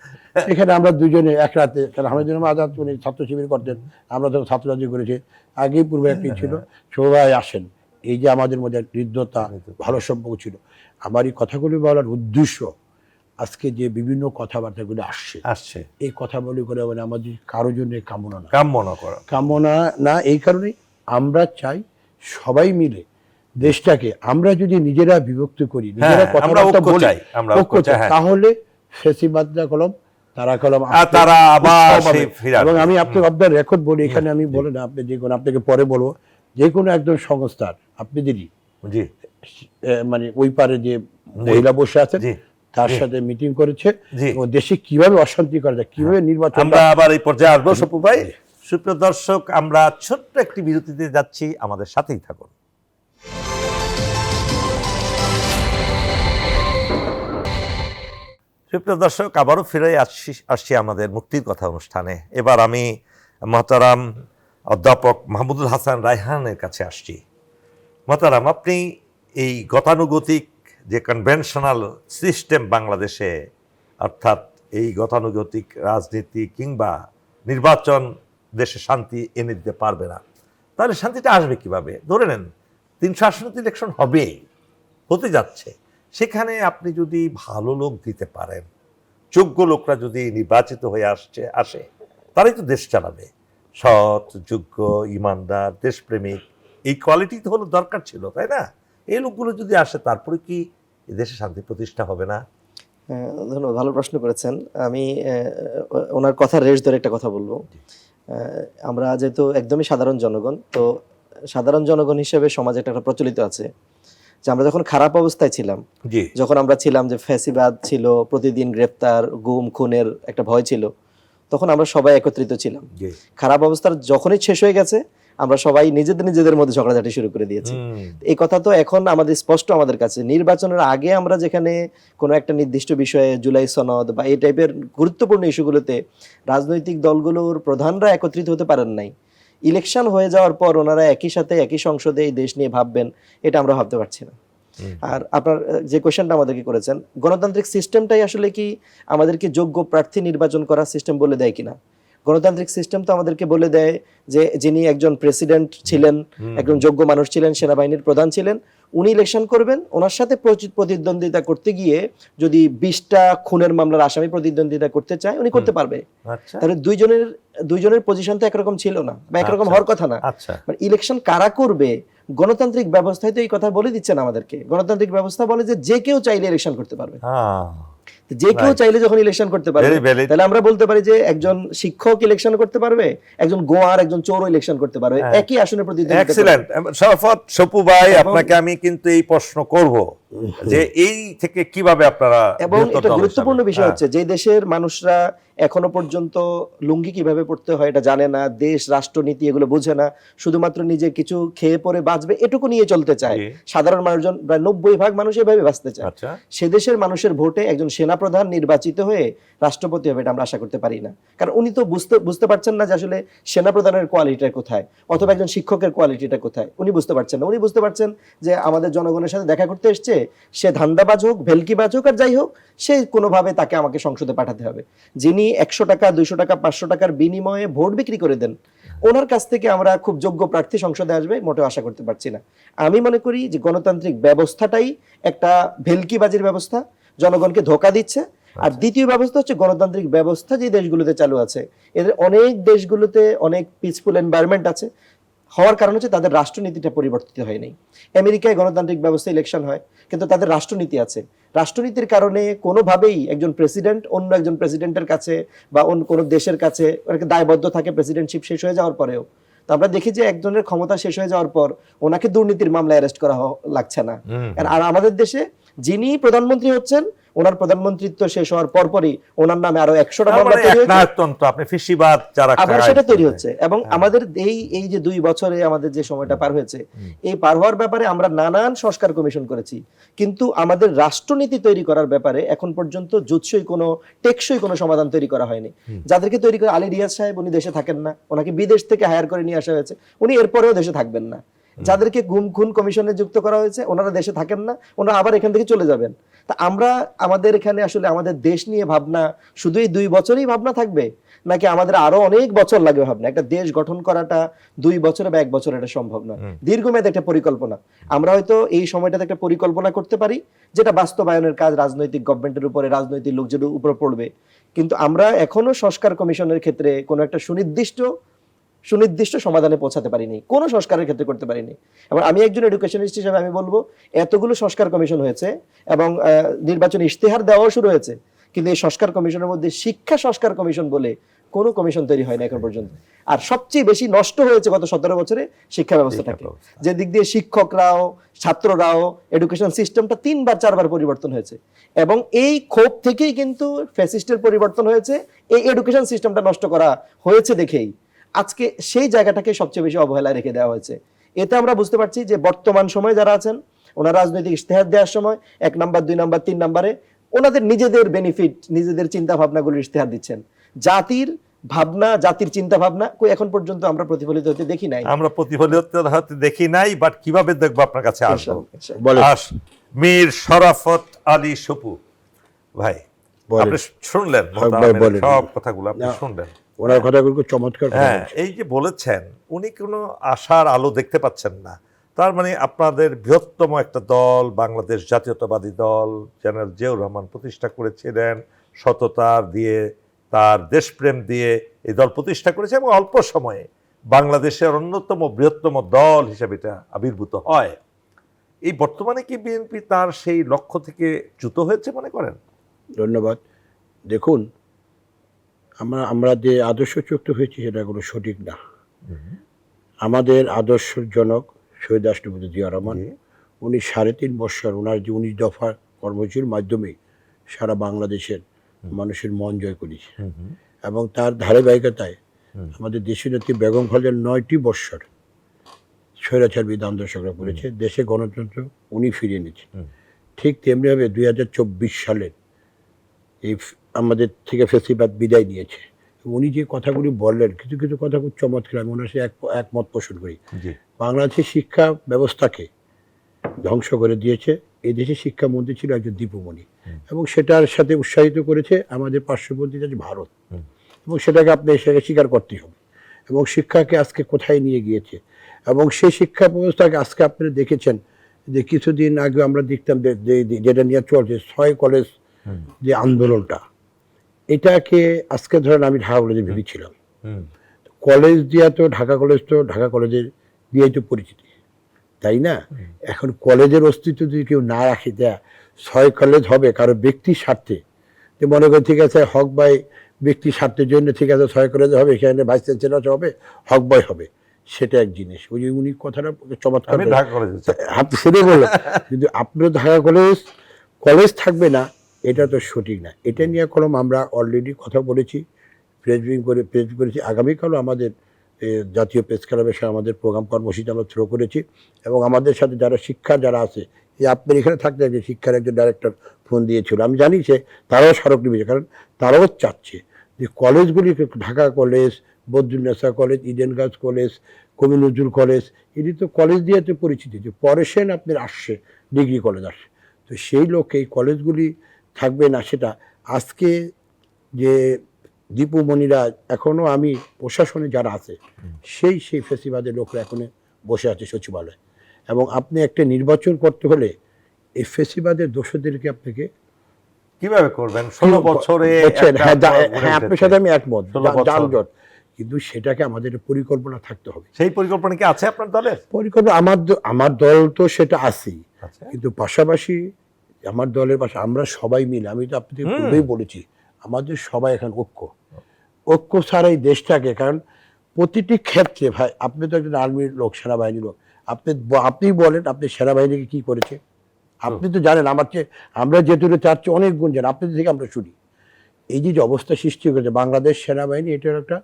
এখানে আমরা দুজনে এক রাতে, কারণ হামিদুর রহমান আজাদ উনি ছাত্র শিবির করতেন, আমরা তো ছাত্ররাজি করেছি, আগেই পূর্বে একটি ছিল সবাই আসেন, এই যে আমাদের মধ্যে হৃদ্যতা ভালো সম্পর্ক ছিল। আমার এই কথাগুলি বলার উদ্দেশ্য, আজকে যে বিভিন্ন কথাবার্তাগুলি আসছে এই কথাগুলি করে মানে আমাদের কারোর জন্য কামনা না, এই কারণেই আমরা চাই সবাই মিলে দেশটাকে, আমরা যদি নিজেরা বিভক্ত করি, নিজেরা কথাবার্তা বলি, তাহলে ফেসিবাদরা কলম তারা কলম তারা আবার। এবং আমি আপনাকে আপনার রেকর্ড বলি, এখানে আমি বলে না, আপনি যে কোনো আপনাকে পরে বলবো, যে কোনো একজন সংস্থার আপনি যদি মানে ওই পারে যে মহিলা বসে আছেন তার সাথে মিটিং করেছে, ও দেশে কিভাবে অশান্তি করা যায়, কিভাবে নির্বাচন, আমরা আবার এই পর্যায়ে আসবো সপু ভাই। সুপ্রিয় দর্শক, আমরা ছোট্ট একটি বিরতিতে যাচ্ছি, আমাদের সাথেই থাকুন। সুপ্রিয় দর্শক, আবারও ফিরে আসছি আমাদের মুক্তির কথা অনুষ্ঠানে। এবার আমি মহতারাম অধ্যাপক মাহমুদুল হাসান রায়হানের কাছে আসছি। মহতারাম, আপনি এই গতানুগতিক যে কনভেনশনাল সিস্টেম বাংলাদেশে, অর্থাৎ এই গতানুগতিক রাজনীতি কিংবা নির্বাচন দেশে শান্তি এনে দিতে পারবে না, তাহলে শান্তিটা আসবে কিভাবে? ধরে নেন 300 আসনে ইলেকশন হতে যাচ্ছে, সেখানে আপনি যদি ভালো লোক দিতে পারেন, যোগ্য লোকরা যদি নির্বাচিত হয়ে আসে, তারাই তো দেশ চালাবে। সৎ, যোগ্য, ইমানদার, দেশপ্রেমিক, এই কোয়ালিটি তো হলো দরকার ছিল, তাই না? এই লোকগুলো যদি আসে, তারপরে কি দেশে শান্তি প্রতিষ্ঠা হবে না? ধন্যবাদ, ভালো প্রশ্ন করেছেন। আমি ওনার কথা রেশ ধরে একটা কথা বলবো। আমরা যেহেতু একদমই সাধারণ জনগণ, তো সাধারণ জনগণ হিসেবে সমাজে একটা প্রচলিত আছে যে আমরা যখন খারাপ অবস্থায় ছিলাম, যখন আমরা ছিলাম যে ফ্যাসিবাদ ছিল, প্রতিদিন গ্রেফতার, গুম খুনের একটা ভয় ছিল, তখন আমরা সবাই একত্রিত ছিলাম। খারাপ অবস্থার যখনই শেষ হয়ে গেছে, আমরা সবাই নিজেদের মধ্যে ঝগড়াঝাটি শুরু করে দিয়েছি। এই কথা তো এখন আমাদের স্পষ্ট আমাদের কাছে। নির্বাচনের আগে আমরা যেখানে কোনো একটা নির্দিষ্ট বিষয়ে, জুলাই সনদ বা এই টাইপের গুরুত্বপূর্ণ ইস্যুগুলোতে রাজনৈতিক দলগুলোর প্রধানরা একত্রিত হতে পারেন নাই, ইলেকশন হয়ে যাওয়ার পর ওনারা একই সাথে একই সংসদে এই দেশ নিয়ে ভাববেন, এটা আমরা ভাবতে পারছি না। আর আপনার যে কোয়েশ্চেনটা আমাদেরকে করেছেন, গণতান্ত্রিক সিস্টেমটাই আসলে কি আমাদেরকে যোগ্য প্রার্থী নির্বাচন করার সিস্টেম বলে দেয় কিনা? গণতান্ত্রিক সিস্টেম তো আমাদেরকে বলে দেয় যে যিনি একজন প্রেসিডেন্ট ছিলেন, একজন যোগ্য মানুষ ছিলেন, সেনাবাহিনীর প্রধান ছিলেন, উনি ইলেকশন করবেন, ওনার সাথে প্রতিদ্বন্দ্বিতা করতে গিয়ে যদি 20টা খুনের মামলার আসামি প্রতিদ্বন্দ্বিতা করতে চায়, উনি করতে পারবে। আচ্ছা তাহলে দুইজনের পজিশন তো একরকম ছিল না বা একরকম হওয়ার কথা না। আচ্ছা ইলেকশন কারা করবে, গণতান্ত্রিক ব্যবস্থায় তো এই কথা বলে দিচ্ছেন আমাদেরকে। গণতান্ত্রিক ব্যবস্থা বলে যে কেউ চাইলে ইলেকশন করতে পারবে, যে কেউ চাইলে যখন ইলেকশন করতে পারবে, Very valid. তাহলে আমরা বলতে পারি যে একজন শিক্ষক ইলেকশন করতে পারবে, একজন গোয়ার একজন চোরও ইলেকশন করতে পারবে, একই আসনে প্রতিদ্বন্দ্বিতা করবে। এক্সিলেন্ট শরাফত সপু ভাই, আপনাকে আমি কিন্তু এই প্রশ্ন করব যে এই থেকে কিভাবে আপনারা এবং বৃহত্তর এটা দল গুরুত্বপূর্ণ হিসাবে- বিষয় হচ্ছে যে দেশের মানুষরা এখনো পর্যন্ত লুঙ্গি কিভাবে পড়তে হয় এটা জানে না, দেশ রাষ্ট্রনীতি এগুলো বুঝে না, শুধুমাত্র নিজে কিছু খেয়ে পরে বাঁচবে এটুকু নিয়ে চলতে চায়। জি। সাধারণ মানুষজন প্রায় 90% মানুষ এভাবে বাঁচতে চায়। আচ্ছা সে দেশের মানুষের ভোটে একজন সেনাপ্রধান নির্বাচিত হয়ে রাষ্ট্রপতি হবে এটা আমরা আশা করতে পারি না, কারণ উনি তো বুঝতে পারছেন না যে আসলে সেনাপ্রধানের কোয়ালিটিটা কোথায়, অথবা একজন শিক্ষকের কোয়ালিটিটা কোথায়, উনি বুঝতে পারছেন না। উনি বুঝতে পারছেন যে আমাদের জনগণের সাথে দেখা করতে এসছে, সে ধান্দাবাজ হোক, ভেলকিবাজ হোক, আর যাই হোক, সে কোনোভাবে তাকে আমাকে সংসদে পাঠাতে হবে। যিনি 100 টাকা 200 টাকা 500 টাকার বিনিময়ে ভোট বিক্রি করে দেন, ওনার কাছ থেকে আমরা খুব যোগ্য প্রার্থী সংসদে আসবে মোটেও আশা করতে পারছি না। আমি মনে করি যে গণতান্ত্রিক ব্যবস্থাটাই একটা ভেলকিবাজির ব্যবস্থা, জনগণকে ধোঁকা দিচ্ছে। আর দ্বিতীয় ব্যবস্থা হচ্ছে গণতান্ত্রিক ব্যবস্থা যে দেশগুলোতে চালু আছে, এদের অনেক দেশগুলোতে অনেক পিসফুল এনভায়রনমেন্ট আছে, হওয়ার কারণ হচ্ছে তাদের রাষ্ট্রনীতিটা পরিবর্তিত হয়নি। আমেরিকায় গণতান্ত্রিক ব্যবস্থা ইলেকশন হয়, কিন্তু তাদের রাষ্ট্রনীতি আছে। রাষ্ট্রনীতির কারণে কোনোভাবেই একজন প্রেসিডেন্ট অন্য একজন প্রেসিডেন্টের কাছে বা অন্য কোনো দেশের কাছে ওনাকে দায়বদ্ধ থাকে প্রেসিডেন্টশিপ শেষ হয়ে যাওয়ার পরেও। তো আমরা দেখি যে একজনের ক্ষমতা শেষ হয়ে যাওয়ার পর ওনাকে দুর্নীতির মামলায় অ্যারেস্ট করা লাগছে না। আর আমাদের দেশে যিনি প্রধানমন্ত্রী হচ্ছেন, ওনার প্রধানমন্ত্রিত্ব শেষ হওয়ার পরপরই ওনার নামে আরো 100টা মামলা তৈরি হয়েছে, একনায়কতন্ত্র, আপনি ফিশিবাদ যারা আবার খায়- সেটা তৈরি হচ্ছে। এবং আমাদের এই যে 2 বছরে আমাদের যে সময়টা পার হয়েছে, এই পার হওয়ার ব্যাপারে আমরা নানান সংস্কার কমিশন করেছি, কিন্তু আমাদের রাষ্ট্রনীতি তৈরি করার ব্যাপারে এখন পর্যন্ত টেকসই কোনো সমাধান তৈরি করা হয়নি। যাদেরকে তৈরি করে আলী রিয়াজ সাহেব, উনি দেশে থাকেন না, ওনাকে বিদেশ থেকে হায়ার করে নিয়ে আসা হয়েছে, উনি এরপরেও দেশে থাকবেন না। যাদেরকে গুম খুন কমিশনে যুক্ত করা হয়েছে, ওনারা দেশে থাকেন না, ওনারা আবার এখান থেকে চলে যাবেন। তা আমরা আমাদের এখানে আসলে আমাদের দেশ নিয়ে ভাবনা শুধু এই 2 বছরই ভাবনা থাকবে, নাকি আমাদের আরো অনেক বছর লাগবে ভাবনা? একটা দেশ গঠন করাটা 2 বছরে বা 1 বছরে এটা সম্ভব না, দীর্ঘমেয়াদী একটা পরিকল্পনা। আমরা হয়তো এই সময়টাতে একটা পরিকল্পনা করতে পারি, যেটা বাস্তবায়নের কাজ রাজনৈতিক গভর্নমেন্টের উপরে, রাজনৈতিক লোকজনের উপর পড়বে। কিন্তু আমরা এখনো সংস্কার কমিশনের ক্ষেত্রে কোনো একটা সুনির্দিষ্ট সমাধানে পৌঁছাতে পারিনি, কোনো সংস্কারের ক্ষেত্রে করতে পারিনি। এবং আমি একজন এডুকেশনিস্ট হিসেবে আমি বলবো, এতগুলো সংস্কার কমিশন হয়েছে এবং নির্বাচনী ইশতেহার দেওয়াও শুরু হয়েছে, কিন্তু এই সংস্কার কমিশনের মধ্যে শিক্ষা সংস্কার কমিশন বলে কোনো কমিশন তৈরি হয় না এখন পর্যন্ত। আর সবচেয়ে বেশি নষ্ট হয়েছে গত 17 বছরে শিক্ষা ব্যবস্থাটাকে, যে দিক দিয়ে শিক্ষকরাও ছাত্ররাও এডুকেশন সিস্টেমটা 3বার 4বার পরিবর্তন হয়েছে। এবং এই ক্ষোভ থেকেই কিন্তু ফ্যাসিস্টের পরিবর্তন হয়েছে, এই এডুকেশন সিস্টেমটা নষ্ট করা হয়েছে দেখেই আজকে সেই জায়গাটাকে সবচেয়ে বেশি অবহেলায় রেখে দেওয়া হয়েছে। এতে আমরা বুঝতে পারছি যে বর্তমান সময়ে যারা আছেন, ওনারা রাজনৈতিক ইশতেহার দেওয়ার সময় 1 নাম্বার 2 নাম্বার 3 নাম্বারে ওনাদের নিজেদের বেনিফিট, নিজেদের চিন্তা ভাবনাগুলোর ইশতেহার দিচ্ছেন। জাতির ভাবনা, জাতির চিন্তা ভাবনা এখন পর্যন্ত আমরা প্রতিফলিত হতে দেখি নাই। আমরা প্রতিফলিত হতে দেখি নাই, বাট কিভাবে দেখবো আপনার কাছে আসবো। বলেন। মীর শরাফত আলী সপু ভাই, বলেন। আপনি শুনলেন হক ভাই, বলেন। সব কথাগুলো আপনি না, শুনলেন। ওনার কথাগুলো খুব চমৎকার কথা হ্যাঁ, বলছেন। এই যে বলেছেন উনি কোনো আশার আলো দেখতে পাচ্ছেন না, তার মানে আপনাদের বৃহত্তম একটা দল বাংলাদেশ জাতীয়তাবাদী দল জেনারেল জিয়াউর রহমান প্রতিষ্ঠা করেছিলেন, সততা দিয়ে, তার দেশপ্রেম দিয়ে এই দল প্রতিষ্ঠা করেছে এবং অল্প সময়ে বাংলাদেশের অন্যতম বৃহত্তম দল হিসেবে এটা আবির্ভূত হয়। এই বর্তমানে কি বিএনপি তার সেই লক্ষ্য থেকে চ্যুত হয়েছে মনে করেন? ধন্যবাদ। দেখুন, আমরা যে আদর্শচ্যুত হয়েছি সেটা কোনো সঠিক না। আমাদের আদর্শের জনক শহীদ রাষ্ট্রপতি জিয়া রহমান, উনি 3.5 বছর ওনার যে 19 দফা কর্মসূচির মাধ্যমে সারা বাংলাদেশের মানুষের মন জয় করেছে। এবং তার ধারাবাহিকতায় আমাদের দেশের নেত্রী বেগম খালেদার 9টি বৎসর স্বৈরাচার বিরুদ্ধে আন্দোলন সংগ্রাম করেছে, দেশে গণতন্ত্র উনি ফিরিয়ে নিয়েছে। ঠিক তেমনিভাবে 2024 সালের এই আমাদের থেকে ফেসিবাদ বিদায় নিয়েছে। উনি যে কথাগুলি বললেন, কিছু কিছু কথা খুব চমৎকার, আমি ওনার সাথে একমত পোষণ করি। বাংলাদেশের শিক্ষা ব্যবস্থাকে ধ্বংস করে দিয়েছে এই দেশের শিক্ষামন্ত্রী ছিল একজন দীপুমণি, এবং সেটার সাথে উৎসাহিত করেছে আমাদের পার্শ্ববর্তী দেশ ভারত, এবং সেটাকে আপনি সেটাকে স্বীকার করতেই হবে। এবং শিক্ষাকে আজকে কোথায় নিয়ে গিয়েছে, এবং সেই শিক্ষা ব্যবস্থাকে আজকে আপনারা দেখেছেন যে কিছুদিন আগে আমরা দেখতাম যেটা নিয়ে চলছে 6 কলেজ যে আন্দোলনটা, এটাকে আজকে ধরেন আমি ঢাকা কলেজে ভেবেছিলাম, কলেজ দিয়া তো ঢাকা কলেজের দিয়েই তো পরিচিতি, তাই না? এখন কলেজের অস্তিত্ব যদি কেউ না রাখে দেয়া 6 কলেজ হবে কারো ব্যক্তির স্বার্থে, যে মনে করি ঠিক আছে হক ভাই ব্যক্তির স্বার্থের জন্য ঠিক আছে 6 কলেজ হবে, এখানে ভাইস চ্যান্সেলর হবে, হক ভাই হবে, সেটা এক জিনিস। ওই যে উনি কথাটা চমৎকার, আমি ঢাকা কলেজে আপনি সেটাই বললেন, কিন্তু আপনার ঢাকা কলেজ থাকবে না, এটা তো সঠিক না। এটা নিয়ে আমরা অলরেডি কথা বলেছি, প্রেস করেছি। আগামীকালও আমাদের জাতীয় প্রেস ক্লাবের সাথে আমাদের প্রোগ্রাম কর্মসূচি আমরা থ্রো করেছি, এবং আমাদের সাথে যারা আছে, এই আপনার এখানে থাকতে যে শিক্ষার একজন ডাইরেক্টর ফোন দিয়েছিল, আমি জানি যে তারাও স্মারক নিবেছে, কারণ তারাও চাচ্ছে যে কলেজগুলি, Dhaka college, Badrunnesa college, Eden girls college, কবি নজরুল কলেজ, এটি তো কলেজ দিয়ে তো পরিচিতি, যে পরে সেন আপনার আসছে ডিগ্রি কলেজ আসছে, তো সেই লোকে এই কলেজগুলি থাকবে না। সেটা আজকে যে দীপুমণিরা এখনও, আমি প্রশাসনে যারা আছে সেই ফেসিবাদের লোকরা এখনো বসে আছে সচিবালয়ে, এবং আপনি একটা নির্বাচন করতে হলে এই ফেসিবাদের দোষদেরকে আপনাকে কিভাবে করবেন? 16 বছরে হ্যাঁ, আপনার সাথে আমি একমত, যানজট, কিন্তু সেটাকে আমাদের পরিকল্পনা থাকতে হবে। সেই পরিকল্পনা কি আছে আপনার দলের? পরিকল্পনা আমার দল তো সেটা আছেই, কিন্তু পাশাপাশি আমার দলের পাশে আমরা সবাই মিলে, আমি তো আপনাদের পূর্বেই বলেছি, আমাদের সবাই এখন ঐক্য ছাড়া এই দেশটাকে, কারণ প্রতিটি ক্ষেত্রে ভাই, আপনি তো একজন আর্মির লোক, সেনাবাহিনীর লোক, আপনি বলেন আপনি সেনাবাহিনীকে কি করেছে, আপনি তো জানেন, আমরা যেটুকু চাচ্ছি অনেক গুণ জানেন, আপনাদের থেকে আমরা শুনি। এই যে অবস্থা সৃষ্টি করেছে বাংলাদেশ সেনাবাহিনী, এটার একটা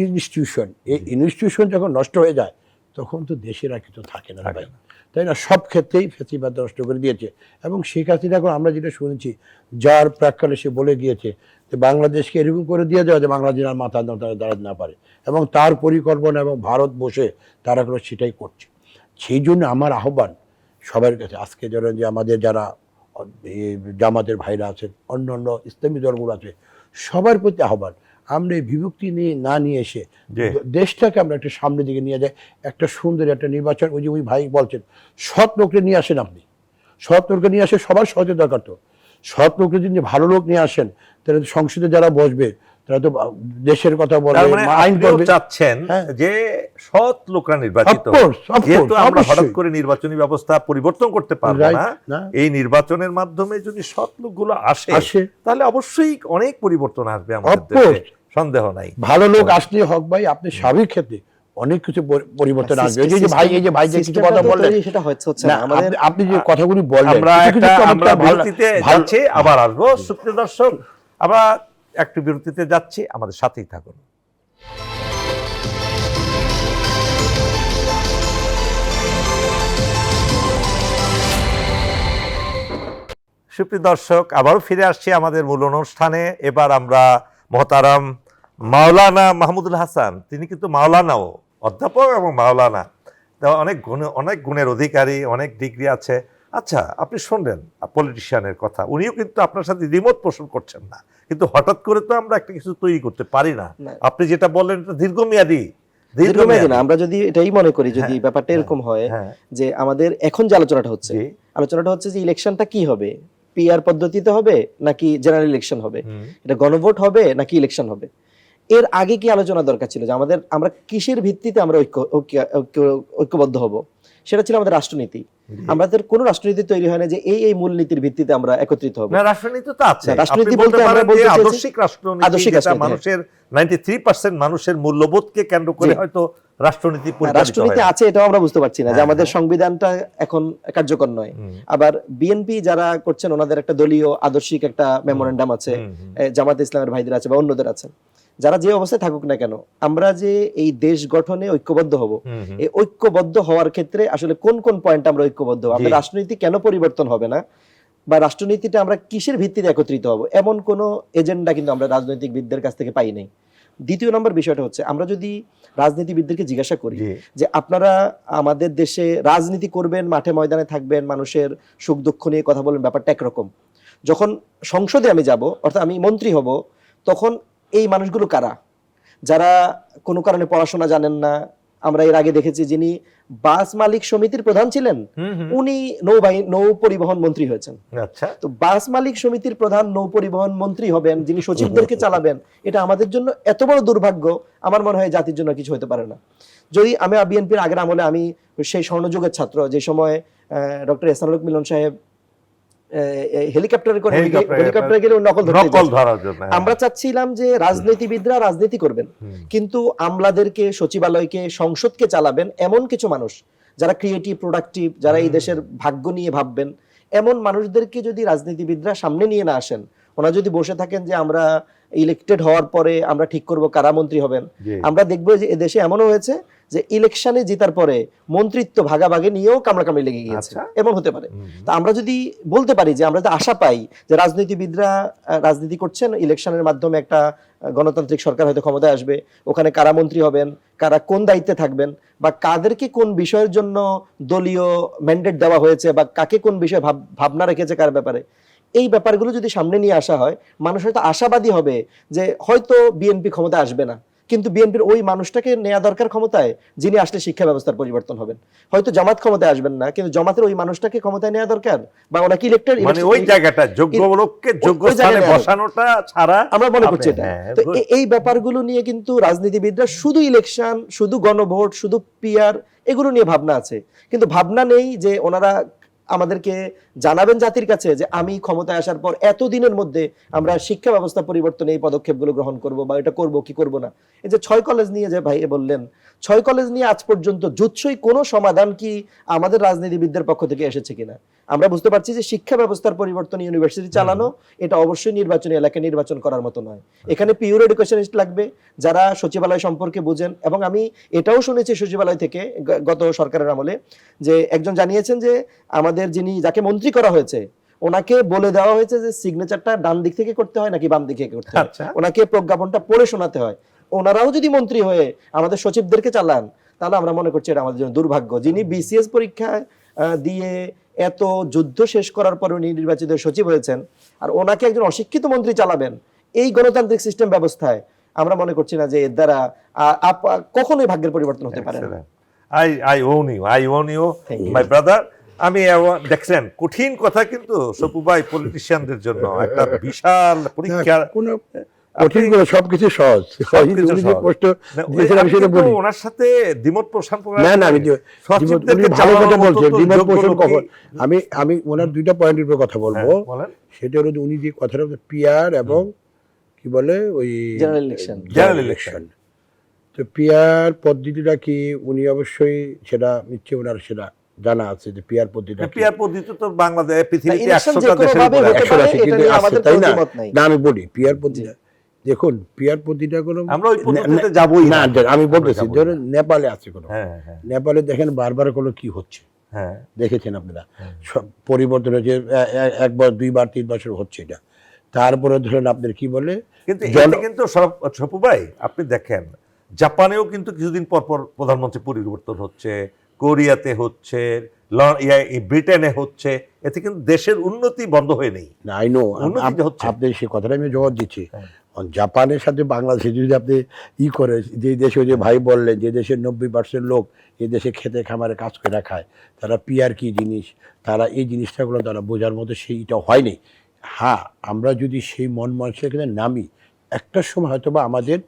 ইনস্টিটিউশন, এই ইনস্টিটিউশন যখন নষ্ট হয়ে যায় তখন তো দেশের আর কিছু থাকে না ভাই, তাই না? সব ক্ষেত্রেই ফেসিবাদ নষ্ট করে দিয়েছে। এবং শেখ হাসিনা, এখন আমরা যেটা শুনেছি, যার প্রাক্কালে সে বলে গিয়েছে যে বাংলাদেশকে এরকম করে দিয়ে দেওয়া যে বাংলাদেশ আর মাথা দাঁড়াতে না পারে, এবং তার পরিকল্পনা, এবং ভারত বসে তারা করে সেটাই করছে। সেই জন্য আমার আহ্বান সবার কাছে আজকে, যে আমাদের যারা জামাতের ভাইরা আছেন, অন্য অন্য ইসলামী দলগুলো আছে, সবার প্রতি আহ্বান, আমরা এই বিভক্তি না নিয়ে এসে দেশটাকে আমরা একটা সামনের দিকে নিয়ে যাই, একটা সুন্দর একটা নির্বাচন। ওই যে ওই ভাই বলছেন সৎ লোককে নিয়ে আসেন, আপনি সৎ লোককে নিয়ে আসেন, সবার সহযোগিতা দরকার। তো সৎ লোককে যদি ভালো লোক নিয়ে আসেন, তাহলে সংসদে যারা বসবে তারা তো দেশের কথা বলবে, আইন করবে। চাচ্ছেন যে সৎ লোকরা নির্বাচিত, যেহেতু আমরা হঠাৎ করে নির্বাচনী ব্যবস্থা পরিবর্তন করতে পারবো না, এই নির্বাচনের মাধ্যমে যদি সৎ লোকগুলো আসে তাহলে অবশ্যই অনেক পরিবর্তন আসবে আমাদের দেশে, সন্দেহ নাই। ভালো লোক আসলে হক ভাই, আপনি স্বাভাবিক ক্ষেত্রে অনেক কিছু পরিবর্তন আসবে। এই যে ভাই যে কিছু কথা বললেন, সেটা হচ্ছে না, আপনি যে কথাগুলি বললেন, আমরা বিরতিতে যাচ্ছি, আবার আসবো। সুপ্রিয় দর্শক, আমরা একটু বিরতিতে যাচ্ছি, আমাদের সাথেই থাকুন। সুপ্রিয় দর্শক, আবারও ফিরে আসছি আমাদের মূল অনুষ্ঠানে। এবার আমরা মহতারাম মাওলানা মাহমুদুল হাসান, তিনি কিন্তু মাওলানাও, অধ্যাপক এবং মাওলানা, অনেক গুণের অধিকারী, অনেক ডিগ্রি আছে। আচ্ছা, আপনি শুনলেন পলিটিশিয়ানের কথা, উনিও কিন্তু আপনার সাথে দ্বিমত পোষণ করছেন না, কিন্তু হঠাৎ করে তো আমরা একটা কিছু তৈরি করতে পারি না। আপনি যেটা বললেন এটা দীর্ঘমেয়াদী না। আমরা যদি এটাই মনে করি, যদি ব্যাপারটা এরকম হয় যে আমাদের এখন যে আলোচনাটা হচ্ছে যে ইলেকশনটা কি হবে, পিআর পদ্ধতিতে হবে নাকি জেনারেল ইলেকশন হবে, এটা গণভোট হবে নাকি ইলেকশন হবে, এর আগে কি আলোচনা দরকার ছিল যে আমরা কিসের ভিত্তিতে আমরা ঐক্যবদ্ধ হব, সেটা ছিল আমাদের রাষ্ট্রনীতি। আমাদের কোন রাষ্ট্রনীতি তৈরি হয় না যে এই মূলনীতির ভিত্তিতে আমরা একত্রিত হব। না, রাষ্ট্রনীতি তো আছে। রাষ্ট্রনীতি বলতে আমরা বলতে আদর্শিক রাষ্ট্রনীতি, যেটা মানুষের 93% মানুষের মূল্যবোধকে কেন্দ্র করে হয়তো রাষ্ট্রনীতি আছে, এটাও আমরা বুঝতে পারছি না যে আমাদের সংবিধানটা এখন কার্যকর নয়। আবার বিএনপি যারা করছেন, ওনাদের একটা দলীয় আদর্শিক একটা মেমোরেন্ডাম আছে, জামাত ইসলামের ভাইদের আছে বা অন্যদের আছে, যারা যে অবস্থায় থাকুক না কেন, আমরা যে এই দেশ গঠনে ঐক্যবদ্ধ হব, এই ঐক্যবদ্ধ হওয়ার ক্ষেত্রে আসলে কোন কোন পয়েন্ট আমরা ঐক্যবদ্ধ হব, আমাদের রাষ্ট্রনীতি কেন পরিবর্তন হবে না, বা রাষ্ট্রনীতিটা আমরা কিসের ভিত্তিতে একত্রিত হব, এমন কোন এজেন্ডা কিন্তু আমরা রাজনৈতিকবিদদের কাছ থেকে পাই নাই। দ্বিতীয় নম্বর বিষয়টা হচ্ছে, আমরা যদি রাজনীতিবিদদেরকে জিজ্ঞাসা করি জি। যে আপনারা আমাদের দেশে রাজনীতি করবেন, মাঠে ময়দানে থাকবেন, মানুষের সুখ দুঃখ নিয়ে কথা বলবেন, ব্যাপারটা একরকম। যখন সংসদে আমি যাব, অর্থাৎ আমি মন্ত্রী হব, তখন এই মানুষগুলো কারা? যারা কোনো কারণে পড়াশোনা জানেন না। আমরা এর আগে দেখেছি যিনি বাস মালিক সমিতির প্রধান ছিলেন, উনি নৌ পরিবহন মন্ত্রী হয়েছেন। আচ্ছা, তো বাস মালিক সমিতির প্রধান নৌ পরিবহন মন্ত্রী হবেন, যিনি সচিবদেরকে চালাবেন, এটা আমাদের জন্য এত বড় দুর্ভাগ্য, আমার মনে হয় জাতির জন্য কিছু হতে পারে না। যদি আমি বিএনপির আগের আমলে, আমি সেই স্বর্ণযুগের ছাত্র, যে সময় ডক্টর এহসানুল হক মিলন সাহেব হেলিকপ্টারে গেলে নকল ধরার জন্য আমরা চাচ্ছিলাম যে রাজনীতিবিদরা রাজনীতি করবেন, কিন্তু আমলাদেরকে, সচিবালয়কে, সংসদকে চালাবেন এমন কিছু মানুষ যারা ক্রিয়েটিভ, প্রোডাক্টিভ, যারা এই দেশের ভাগ্য নিয়ে ভাববেন, এমন মানুষদেরকে যদি রাজনীতিবিদরা সামনে নিয়ে না আসেন, ওনারা যদি বসে থাকেন যে আমরা ইলেক্টেড হওয়ার পরে আমরা ঠিক করব কারা মন্ত্রী হবেন, আমরা দেখবো যে এদেশে এমনও হয়েছে যে ইলেকশনে জেতার পরে মন্ত্রিত্ব ভাগাভাগি নিয়েও কামড়াকামড়ি লেগে গিয়েছে, এমন হতে পারে। তা আমরা যদি বলতে পারি যে আমরা আশা পাই যে রাজনীতিবিদরা রাজনীতি করছেন, ইলেকশনের মাধ্যমে একটা গণতান্ত্রিক সরকার হয়তো ক্ষমতায় আসবে, ওখানে কারা মন্ত্রী হবেন, কারা কোন দায়িত্বে থাকবেন, বা কাদেরকে কোন বিষয়ের জন্য দলীয় ম্যান্ডেট দেওয়া হয়েছে, বা কাকে কোন বিষয়ে ভাবনা রেখেছে কার ব্যাপারে, এই ব্যাপারগুলো যদি সামনে নিয়ে আসা হয়, মানুষ হয়তো আশাবাদী হবে যে হয়তো বিএনপি ক্ষমতায় আসবে না, কিন্তু বিএনপির ওই মানুষটাকে নেওয়া দরকার ক্ষমতায়, যিনি আসলে শিক্ষা ব্যবস্থার পরিবর্তন হবেন। হয়তো জামাত ক্ষমতায় আসবেন না, কিন্তু জামাতের ওই মানুষটাকে ক্ষমতায় নেওয়া দরকার, বা ওনাকে ইলেক্টেড, মানে ওই জায়গাটা যোগ্য লোককে যোগ্য স্থানে বসানোটা ছাড়া আমরা মনে করছি এটা। তো এই ব্যাপারগুলো নিয়ে কিন্তু রাজনীতিবিদরা শুধু ইলেকশন, শুধু গণভোট, শুধু পিআর, এগুলো নিয়ে ভাবনা আছে, কিন্তু ভাবনা নেই যে ওনারা আমাদেরকে জানাবেন জাতির কাছে যে আমি ক্ষমতায় আসার পর এতদিনের মধ্যে আমরা শিক্ষা ব্যবস্থা পরিবর্তনে এই পদক্ষেপগুলো গ্রহণ করব, বা এটা করব কি করব না। এই যে 6 কলেজ নিয়ে যে ভাই বললেন, 6 কলেজ নিয়ে আজ পর্যন্ত জুৎসই কোনো সমাধান কি আমাদের রাজনীতিবিদদের পক্ষ থেকে এসেছে কিনা? আমরা বুঝতে পারছি যে শিক্ষা ব্যবস্থার পরিবর্তন, ইউনিভার্সিটি চালানো, এটা অবশ্যই নির্বাচনী এলাকায় নির্বাচন করার মতো নয়। এখানে পিওর এডুকেশনিস্ট লাগবে, যারা সচিবালয় সম্পর্কে বুঝেন। এবং আমি এটাও শুনেছি সচিবালয় থেকে গত সরকারের আমলে যে একজন জানিয়েছেন যে আমাদের যাকে মন্ত্রী করা হয়েছে, ওনাকে বলে দেওয়া হয়েছে যে সিগনেচারটা ডান দিক থেকে করতে হয় নাকি বাম দিকে করতে হয়, ওনাকে প্রজ্ঞাপনটা পড়ে শোনাতে হয়। ওনারাও যদি মন্ত্রী হয়ে আমাদের সচিবদেরকে চালান, তাহলে আমরা মনে করছি এটা আমাদের জন্য দুর্ভাগ্য। যিনি বিসিএস পরীক্ষা দিয়ে এত যুদ্ধ শেষ করার পর উনি নির্বাচিত সচিব হয়েছেন, আর ওনাকে একজন অশিক্ষিত মন্ত্রী চালাবেন এই গণতান্ত্রিক সিস্টেম ব্যবস্থায়, আমরা মনে করছি না যে এর দ্বারা কখনোই ভাগ্যের পরিবর্তন হতে পারে না। I own you, my brother. আমি দেখছেন কঠিন কথা, কিন্তু সপু ভাই পলিটিশিয়ানদের জন্য একটা বিশাল পরীক্ষা। কঠিন করে সবকিছু সহজ, ওনার সাথে দ্বিমত পোষণ ভালো কথা বলছেন। দ্বিমত পোষণ কখন? আমি ওনার দুইটা পয়েন্টের উপর কথা বলবো। সেটা হলো উনি যে কথাটা পিআর এবং কি বলে ওই জেনারেল ইলেকশন, তো পিআর পদ্ধতিটা কি, উনি অবশ্যই সেটা নিশ্চয়ই ওনার সেটা জানা আছে যে পিআর পদ্ধতি তো বাংলাদেশ পৃথিবীতে 100টা দেশের তাই না। আমি বলি পিআর পদ্ধতি, দেখুন পিআর পদ্ধতিটা কোনো আমরা ওই পদ্ধতিতে যাবই না। আমি বলতেছি ধরুন নেপালে আছে কোনো, নেপালে দেখেন বারবার কোনো কি হচ্ছে, দেখেছেন আপনারা, পরিবর্তন হচ্ছে একবার, 2 বার, 3 বছর হচ্ছে এটা। তারপরে ধরেন আপনার কি বলে, কিন্তু সপু ভাই আপনি দেখেন জাপানেও কিন্তু কিছুদিন পর পর প্রধানমন্ত্রী পরিবর্তন হচ্ছে, কোরিয়াতে হচ্ছে, ব্রিটেনে হচ্ছে, এতে কিন্তু দেশের উন্নতি বন্ধ হয়ে নেই। আই নো, আপনি সে কথাটা আমি জবাব দিচ্ছি। জাপানের সাথে বাংলাদেশে যদি আপনি করে, যে দেশে যে ভাই বললেন যে দেশের 90% লোক এই দেশে খেতে খামারে কাজ করে খায়, তারা পিআর কি জিনিস, তারা এই জিনিসটাগুলো তারা বোঝার মতো সেইটা হয়নি। হ্যাঁ, আমরা যদি সেই মন মানসিকতায় নামি, একটা সময় হয়তো বা আমাদের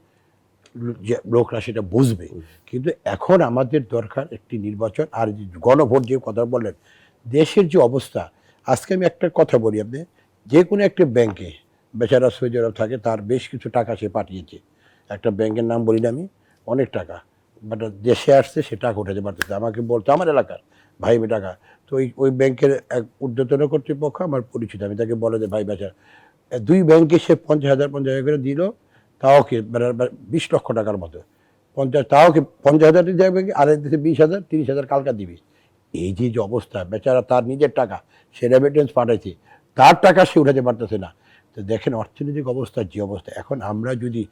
লোকরা সেটা বুঝবে। কিন্তু এখন আমাদের দরকার একটি নির্বাচন, আর গণভোট যে কথা বললেন, দেশের যে অবস্থা আজকে, আমি একটা কথা বলি, আপনি যে কোনো একটা ব্যাংকে বেচারা সৌদি আরব থাকে, তার বেশ কিছু টাকা সে পাঠিয়েছে, একটা ব্যাংকের নাম বলি না আমি, অনেক টাকা, বাট দেশে আসছে সে টাকা উঠাতে পারতেছে। আমাকে বলতো আমার এলাকার ভাই টাকা, তো ওই ব্যাংকের এক ঊর্ধ্বতন কর্তৃপক্ষ আমার পরিচিত, আমি তাকে বলে যে ভাই বেচারা 2 ব্যাংকে সে 50,000 করে দিল, তাও কি 20 লক্ষ টাকার মতো, 50, তাও কি 50,000 যাবে, আরেক দেশে 20,000, 30,000 কালকা দিবি। এই যে অবস্থা, বেচারা তার নিজের টাকা সে রেমিটেন্স পাঠাইছে, তার টাকা সে উঠাতে পারতেছে না। তো তো দেখেন অর্থনৈতিক অবস্থা যে অবস্থা, এখন আমরা যদি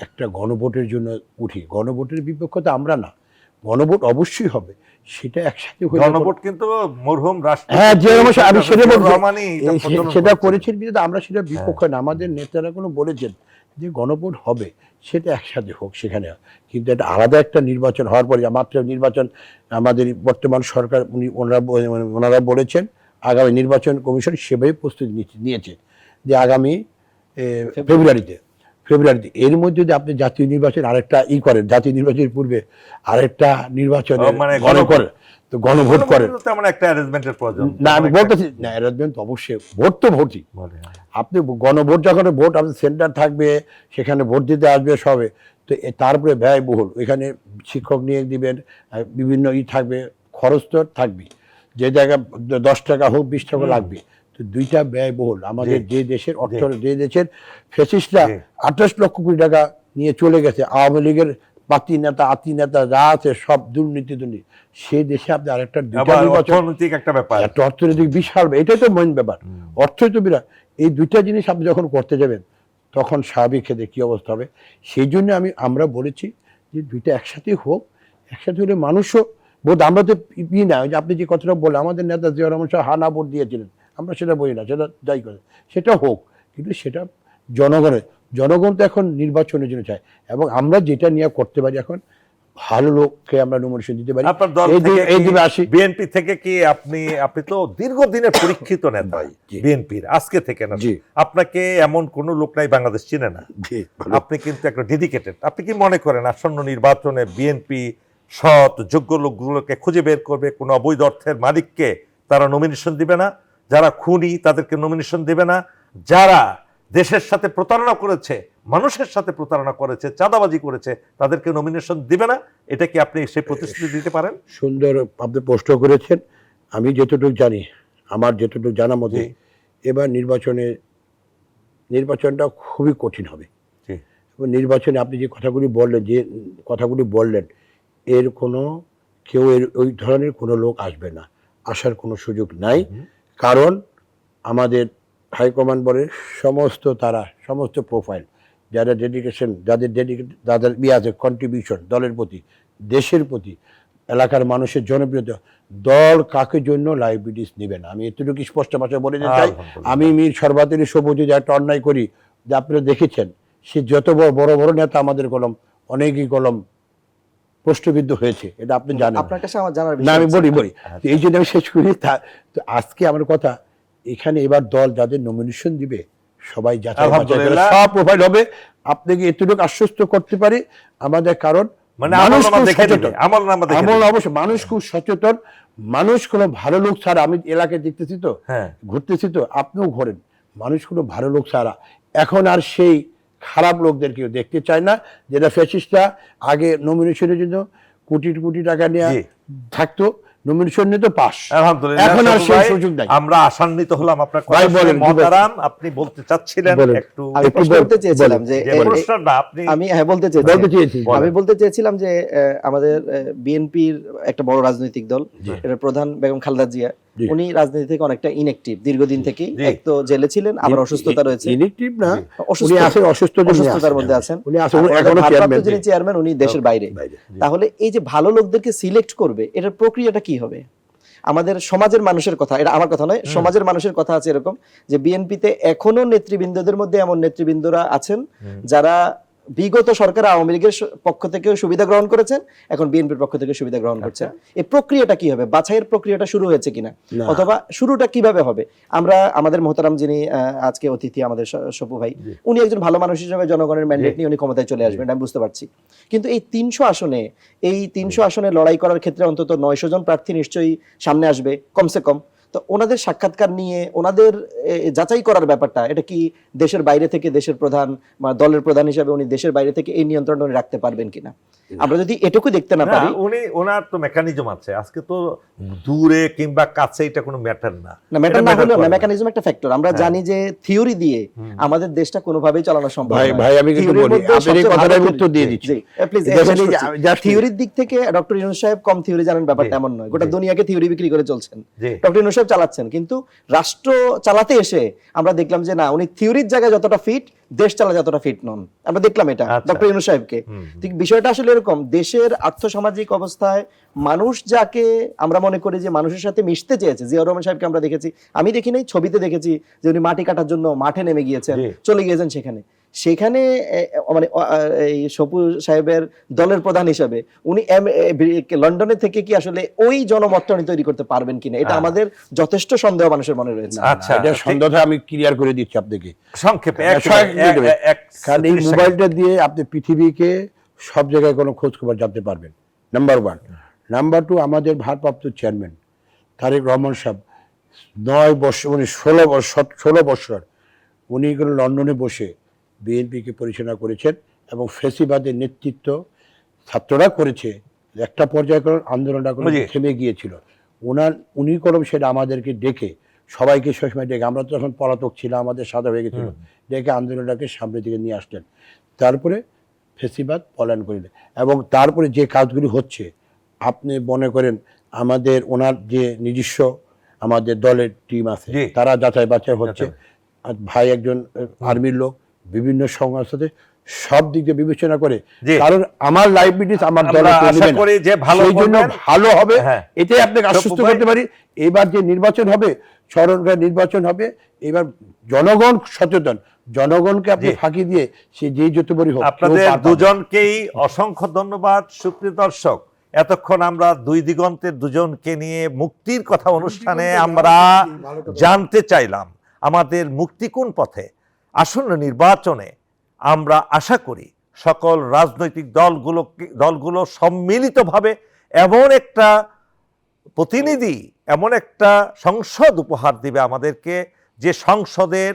একটা গণভোটের জন্য উঠি, গণভোটের বিপক্ষে তো আমরা না, গণভোট অবশ্যই হবে, সেটা একসাথে হয়ে গণভোট কিন্তু মরহুম রাষ্ট্রপতি হ্যাঁ যে আমি সেটা বলছি, রহমানই এটা প্রচলন সেটা করেছেন। করেছেন কিন্তু আমরা সেটা বিপক্ষে না, আমাদের নেতারা কোনো বলেছেন যে গণভোট হবে, সেটা একসাথে হোক সেখানে, কিন্তু একটা আলাদা একটা নির্বাচন হওয়ার পরে মাত্র নির্বাচন আমাদের বর্তমান সরকার ওনারা বলেছেন আগামী নির্বাচন কমিশন সেভাবে প্রস্তুতি নিয়েছে যে আগামী ফেব্রুয়ারিতে এর মধ্যে যদি আপনি জাতীয় নির্বাচন আরেকটা করেন, জাতীয় নির্বাচনের পূর্বে আরেকটা নির্বাচন মানে করেন, তো গণভোট করেন, তেমন একটা অ্যারেঞ্জমেন্টের প্রয়োজন না আমি বলতেছি না, অ্যারেঞ্জমেন্ট তো অবশ্যই, ভোট তো ভোটই, বলে। আপনি গণভোট যখন ভোট আপনার সেন্টার থাকবে, সেখানে ভোট দিতে আসবে সবে, তো তারপরে ব্যয়বহুল, ওইখানে শিক্ষক নিয়ে দিবেন, বিভিন্ন থাকবে, খরচ তো থাকবে, যে জায়গায় 10 টাকা হোক 20 টাকা লাগবে, তো দুইটা ব্যয়বহুল। আমাদের যে দেশের যে দেশের ফ্যাসিস্টরা 28 লক্ষ কোটি টাকা নিয়ে চলে গেছে, আওয়ামী লীগের পাতি নেতা আতি নেতা যা আছে সব দুর্নীতি, সেই দেশে আপনি আরেকটা অর্থনৈতিক একটা ব্যাপার, একটা অর্থনৈতিক বিশাল, এটাই তো মেইন ব্যাপার, অর্থই তো বিরাট। এই দুইটা জিনিস আপনি যখন করতে যাবেন তখন স্বাভাবিক ক্ষেত্রে কী অবস্থা হবে, সেই জন্য আমরা বলেছি যে দুইটা একসাথে হোক, একসাথে হলে মানুষও বোধ, আমরা তো না, যে আপনি যে কথাটা বললেন আমাদের নেতা জিয়া রহমান সাহেব হানা ভোট দিয়েছিলেন, আমরা সেটা বলি না, সেটা যাই করে সেটা হোক, কিন্তু সেটা জনগণ তো এখন নির্বাচনের জন্য চায়, এবং আমরা যেটা নিয়ে করতে পারি এখন ভালো লোককে আমরা নমিনেশন দিতে পারি। আপনার দল থেকে বিএনপি থেকে কি আপনি তো দীর্ঘদিনের পরীক্ষিত নেতা বিএনপির, আজকে থেকে না, আপনাকে এমন কোন লোক নাই বাংলাদেশ চিনে না, আপনি কিন্তু একটা ডেডিকেটেড। আপনি কি মনে করেন আসন্ন নির্বাচনে বিএনপি সৎ যোগ্য লোকগুলোকে খুঁজে বের করবে, কোনো অবৈধ অর্থের মালিককে তারা নমিনেশন দিবে না, যারা খুনি তাদেরকে নমিনেশন দিবে না, যারা দেশের সাথে প্রতারণা করেছে, মানুষের সাথে প্রতারণা করেছে, চাঁদাবাজি করেছে, তাদেরকে নমিনেশন দিবে না? এটা কি আপনি সেই প্রতিশ্রুতি দিতে পারেন? সুন্দর আপনি প্রশ্ন করেছেন। আমি যতটুকু জানি, আমার যতটুকু জানা মতে এবার নির্বাচনটা খুবই কঠিন হবে, এবং নির্বাচনে আপনি যে কথাগুলি বললেন এর কোনো কেউ ওই ধরনের কোনো লোক আসবে না, আসার কোনো সুযোগ নাই, কারণ আমাদের হাইকমান্ড বলে সমস্ত প্রোফাইল, যাদের ডেডিকেশন, যাদের আছে কন্ট্রিবিউশন দলের প্রতি, দেশের প্রতি, এলাকার মানুষের জনপ্রিয়তা, দল কাকে জন্য লাইবিলিটিস নেবে না। আমি এতটুকু স্পষ্ট ভাষায় বলে দিতে চাই, আমি মীর শরবাতের সবুজ যে একটা অন্যায় করি, যে আপনারা দেখেছেন সে যত বড় বড় নেতা আমাদের অনেকই প্রশ্নবিদ্ধ হয়েছে, এটা আপনি জানেন, আপনার কাছে আমার জানার না আমি বলি এই জন্য আমি শেষ করি। তো আজকে আমার কথা এখানে, এবার দল যাদের নমিনেশন দিবে সবাই যাচাই সব প্রোফাইল হবে। আপনাকে এতটুকু আশ্বস্ত করতে পারি আমাদের, কারণ মানুষ খুব সচেতন, মানুষ কোনো ভালো লোক ছাড়া, আমি এলাকায় দেখতেছি তো, ঘুরতেছি তো, আপনিও ঘোরেন, মানুষ কোনো ভালো লোক ছাড়া এখন আর সেই খারাপ লোকদের কেউ দেখতে চায় না, যেটা ফ্যাসিস্টরা আগে নমিনেশনের জন্য কোটি কোটি টাকা নিয়ে থাকতো, নমিনেশন নিয়ে তো পাস, এখন আর সেই সুযোগ নাই। আমরা আশান্বিত হলাম আপনার কথা শুনে। মহতারাম, আপনি বলতে চাচ্ছিলেন একটু? আমি বলতে চেয়েছিলাম যে আমি বলতে চেয়েছিলাম যে আমাদের বিএনপির একটা বড় রাজনৈতিক দল, এর প্রধান বেগম খালেদা জিয়া, উনি রাজনীতি থেকে অনেকটা ইনঅ্যাক্টিভ দীর্ঘদিন থেকেই, এক তো জেলে ছিলেন, আবার অসুস্থতা রয়েছে, ইনঅ্যাক্টিভ না, অসুস্থতার মধ্যে আছেন, যিনি চেয়ারম্যান উনি দেশের বাইরে। তাহলে এই যে ভালো লোকদেরকে সিলেক্ট করবে, এটার প্রক্রিয়াটা কি হবে? আমাদের সমাজের মানুষের কথা, এটা আমার কথা নয়, সমাজের মানুষের কথা আছে এরকম যে বিএনপিতে এখনো নেতৃবৃন্দদের মধ্যে এমন নেতৃবৃন্দরা আছেন যারা বিগত সরকার আওয়ামী লীগের পক্ষ থেকে সুবিধা গ্রহণ করেছেন, এখন বিএনপির পক্ষ থেকে সুবিধা গ্রহণ করছেন। এই প্রক্রিয়াটা কি হবে? বাছাইয়ের প্রক্রিয়াটা শুরু হয়েছে কিনা, অথবা শুরুটা কিভাবে হবে? আমরা আমাদের মোহতারাম যিনি আজকে অতিথি আমাদের সপু ভাই, উনি একজন ভালো মানুষ হিসেবে জনগণের ম্যান্ডেট নিয়ে উনি ক্ষমতায় চলে আসবেন, আমি বুঝতে পারছি, কিন্তু এই 300 আসনে লড়াই করার ক্ষেত্রে অন্তত 900 জন প্রার্থী নিশ্চয়ই সামনে আসবে কমসে কম। তো ওনাদের সাক্ষাৎকার নিয়ে ওনাদের যাচাই করার ব্যাপারটা, এটা কি দেশের বাইরে থেকে, দেশের প্রধান বা দলের প্রধান হিসেবে উনি দেশের বাইরে থেকে এই নিয়ন্ত্রণ উনি রাখতে পারবেন কিনা? আমরা যদি এটুকু দেখতে না পারি, ওনার তো মেকানিজম আছে, আজকে তো দূরে কিংবা কাছে এটা কোনো ম্যাটার না, ম্যাটার না হলেও না, মেকানিজম একটা ফ্যাক্টর। আমরা জানি যে থিওরি দিয়ে আমাদের দেশটা কোনোভাবেই চালানো সম্ভব নয়। ভাই আমি কিছু বলি, আপনি এই কথাটার উত্তর দিয়ে দিচ্ছি। প্লিজ, থিওরির দিক থেকে ডক্টর ইউনূস সাহেব কম থিওরি জানেন ব্যাপারটা এমন নয়, গোটা দুনিয়াকে থিওরি বিক্রি করে চলছেন। ডক্টর ইউনূস সাহেব চালাচ্ছেন, কিন্তু রাষ্ট্র চালাতে এসে আমরা দেখলাম যে না, উনি থিওরির জায়গায় যতটা ফিট, দেশ চালা যতটা ফিট নন। আমরা দেখলাম এটা আচ্ছা। ডক্টর ইউনূস সাহেবকে। ঠিক বিষয়টা আসলে এরকম, দেশের আর্থসামাজিক অবস্থায় মানুষ যাকে আমরা মনে করি যে মানুষের সাথে মিশতে চেয়েছে, জিয়াউর রহমান সাহেবকে আমরা দেখেছি, আমি দেখি নাই, ছবিতে দেখেছি যে উনি মাটি কাটার জন্য মাঠে নেমে গিয়েছেন, জি। চলে গিয়েছেন সেখানে মানে এই সপু সাহেবের দলের প্রধান হিসেবে উনি লন্ডনে থেকে কি আসলে ওই জনমতটা উনি তৈরি করতে পারবেন কিনা, এটা আমাদের যথেষ্ট সন্দেহ মানুষের মনে রয়েছে। আচ্ছা, এটা সন্দেহটা আমি ক্লিয়ার করে দিচ্ছি আপনাকে সংক্ষেপে কারণ এই মোবাইলটা দিয়ে আপনি পৃথিবীকে সব জায়গায় কোনো খোঁজ খবর জানতে পারবেন, নাম্বার 1। নাম্বার 2, আমাদের ভারপ্রাপ্ত চেয়ারম্যান তারেক রহমান সাহেব 9 বছর, মানে 16 বছর উনি লন্ডনে বসে বিএনপিকে পরিচালনা করেছেন এবং ফ্যাসিবাদের নেতৃত্ব ছাত্ররা করেছে। একটা পর্যায়ে আন্দোলনটা থেমে গিয়েছিল, উনি সেটা আমাদেরকে ডেকে, সবাইকে সবসময় ডেকে, আমরা তো তখন পলাতক ছিলাম, আমাদের সাদা হয়ে গেছিল, ডেকে আন্দোলনটাকে সামনের দিকে নিয়ে আসলেন। তারপরে ফ্যাসিবাদ পলায়ন করিলেন এবং তারপরে যে কাজগুলি হচ্ছে, আপনি মনে করেন আমাদের ওনার যে নিজস্ব আমাদের দলের টিম আছে, তারা যাচাই বাছাই হচ্ছে। আর ভাই একজন আর্মির লোক, বিভিন্ন সংস্থাতে সব দিক দিয়ে বিবেচনা করে, কারণ আমার লাইবিলিটিস আমার দলে সেই জন্য ভালো হবে, এটাই আপনাকে আশ্বস্ত করতে পারি। এবার যে নির্বাচন হবে, স্মরণকার নির্বাচন হবে, এবার জনগণ সচেতন, জনগণকে আপনি ফাঁকি দিয়ে সে যেই যত বড় হোক। আপনাদের দুজনকেই অসংখ্য ধন্যবাদ। সুপ্রিয় দর্শক, এতক্ষণ আমরা দুই দিগন্তের দুজনকে নিয়ে মুক্তির কথা অনুষ্ঠানে আমরা জানতে চাইলাম আমাদের মুক্তি কোন পথে। আসন্ন নির্বাচনে আমরা আশা করি সকল রাজনৈতিক দলগুলো সম্মিলিতভাবে এমন একটা প্রতিনিধি, এমন একটা সংসদ উপহার দিবে আমাদেরকে, যে সংসদের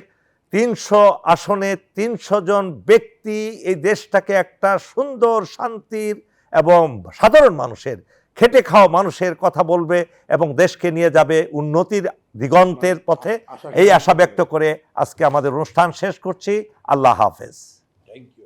300 আসনে 300 জন ব্যক্তি এই দেশটাকে একটা সুন্দর, শান্তির এবং সাধারণ মানুষের, খেটে খাওয়া মানুষের কথা বলবে এবং দেশকে নিয়ে যাবে উন্নতির দিগন্তের পথে। এই আশা ব্যক্ত করে আজকে আমাদের অনুষ্ঠান শেষ করছি। আল্লাহ হাফেজ। Thank you.